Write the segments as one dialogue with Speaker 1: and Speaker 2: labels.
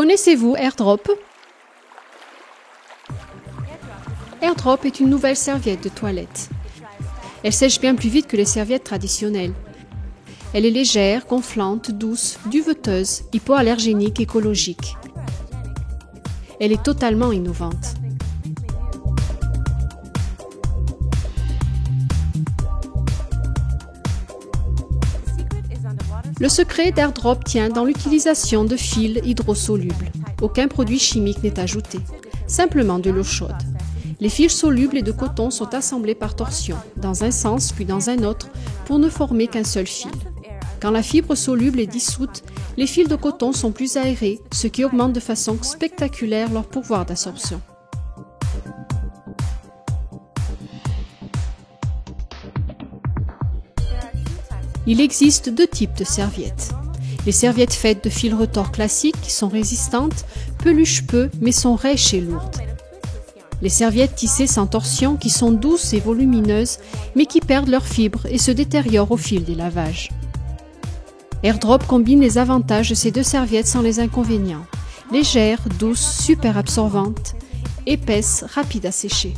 Speaker 1: Connaissez-vous AirDrop? AirDrop est une nouvelle serviette de toilette. Elle sèche bien plus vite que les serviettes traditionnelles. Elle est légère, gonflante, douce, duveteuse, hypoallergénique, écologique. Elle est totalement innovante. Le secret d'AirDrop tient dans l'utilisation de fils hydrosolubles. Aucun produit chimique n'est ajouté, simplement de l'eau chaude. Les fils solubles et de coton sont assemblés par torsion, dans un sens puis dans un autre, pour ne former qu'un seul fil. Quand la fibre soluble est dissoute, les fils de coton sont plus aérés, ce qui augmente de façon spectaculaire leur pouvoir d'absorption. Il existe deux types de serviettes. Les serviettes faites de fil retors classiques qui sont résistantes, peluchent peu mais sont rêches et lourdes. Les serviettes tissées sans torsion qui sont douces et volumineuses mais qui perdent leurs fibres et se détériorent au fil des lavages. AirDrop combine les avantages de ces deux serviettes sans les inconvénients. Légères, douces, super absorbantes, épaisses, rapides à sécher.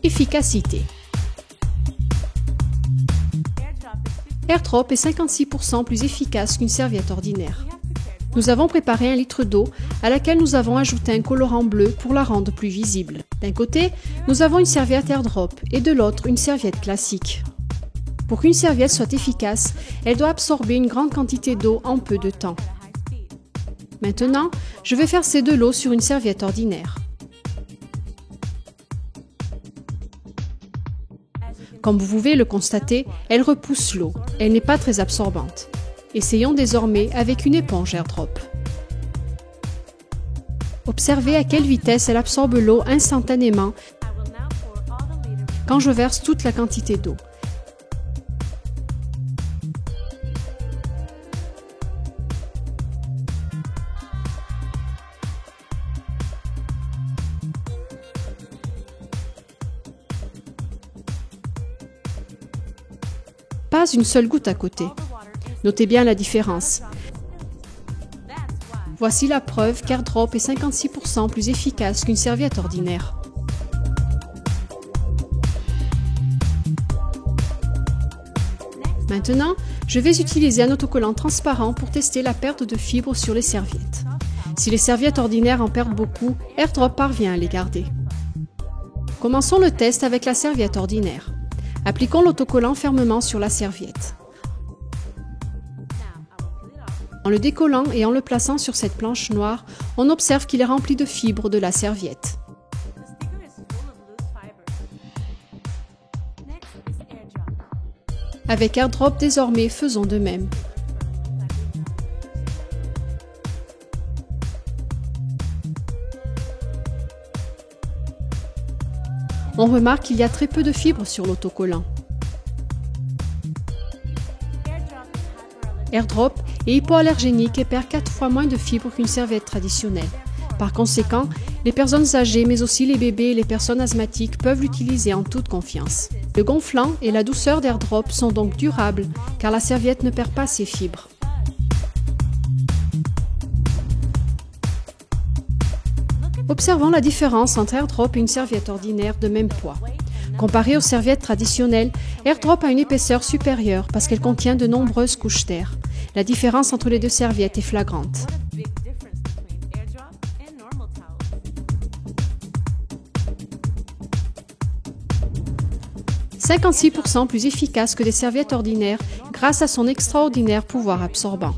Speaker 1: Efficacité. AirDrop est 56% plus efficace qu'une serviette ordinaire. Nous avons préparé 1 litre d'eau à laquelle nous avons ajouté un colorant bleu pour la rendre plus visible. D'un côté, nous avons une serviette AirDrop et de l'autre une serviette classique. Pour qu'une serviette soit efficace, elle doit absorber une grande quantité d'eau en peu de temps. Maintenant, je vais verser de l'eau sur une serviette ordinaire. Comme vous pouvez le constater, elle repousse l'eau. Elle n'est pas très absorbante. Essayons désormais avec une éponge AirDrop. Observez à quelle vitesse elle absorbe l'eau instantanément quand je verse toute la quantité d'eau. Pas une seule goutte à côté. Notez bien la différence. Voici la preuve qu'AirDrop est 56% plus efficace qu'une serviette ordinaire. Maintenant, je vais utiliser un autocollant transparent pour tester la perte de fibres sur les serviettes. Si les serviettes ordinaires en perdent beaucoup, AirDrop parvient à les garder. Commençons le test avec la serviette ordinaire. Appliquons l'autocollant fermement sur la serviette. En le décollant et en le plaçant sur cette planche noire, on observe qu'il est rempli de fibres de la serviette. Avec AirDrop désormais, faisons de même. On remarque qu'il y a très peu de fibres sur l'autocollant. AirDrop est hypoallergénique et perd 4 fois moins de fibres qu'une serviette traditionnelle. Par conséquent, les personnes âgées, mais aussi les bébés et les personnes asthmatiques peuvent l'utiliser en toute confiance. Le gonflant et la douceur d'AirDrop sont donc durables, car la serviette ne perd pas ses fibres. Observons la différence entre AirDrop et une serviette ordinaire de même poids. Comparé aux serviettes traditionnelles, AirDrop a une épaisseur supérieure parce qu'elle contient de nombreuses couches d'air. La différence entre les deux serviettes est flagrante. « 56% plus efficace que des serviettes ordinaires grâce à son extraordinaire pouvoir absorbant.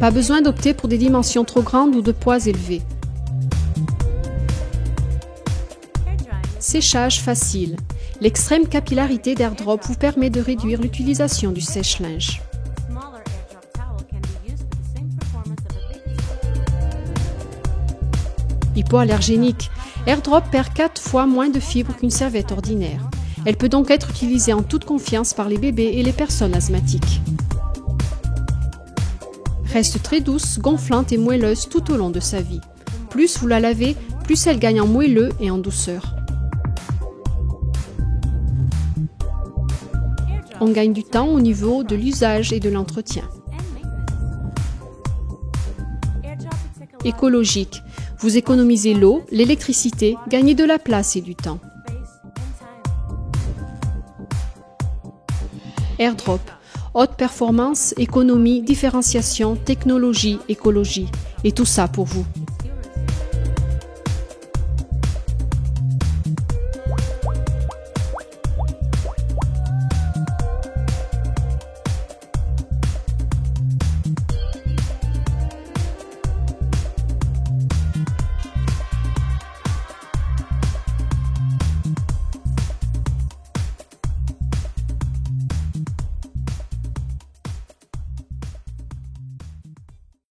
Speaker 1: Pas besoin d'opter pour des dimensions trop grandes ou de poids élevés. Séchage facile. L'extrême capillarité d'AirDrop vous permet de réduire l'utilisation du sèche-linge. Hypoallergénique. AirDrop perd 4 fois moins de fibres qu'une serviette ordinaire. Elle peut donc être utilisée en toute confiance par les bébés et les personnes asthmatiques. Reste très douce, gonflante et moelleuse tout au long de sa vie. Plus vous la lavez, plus elle gagne en moelleux et en douceur. on gagne du temps au niveau de l'usage et de l'entretien. Écologique. Vous économisez l'eau, l'électricité, gagnez de la place et du temps. AirDrop. Haute performance, économie, différenciation, technologie, écologie. Et tout ça pour vous.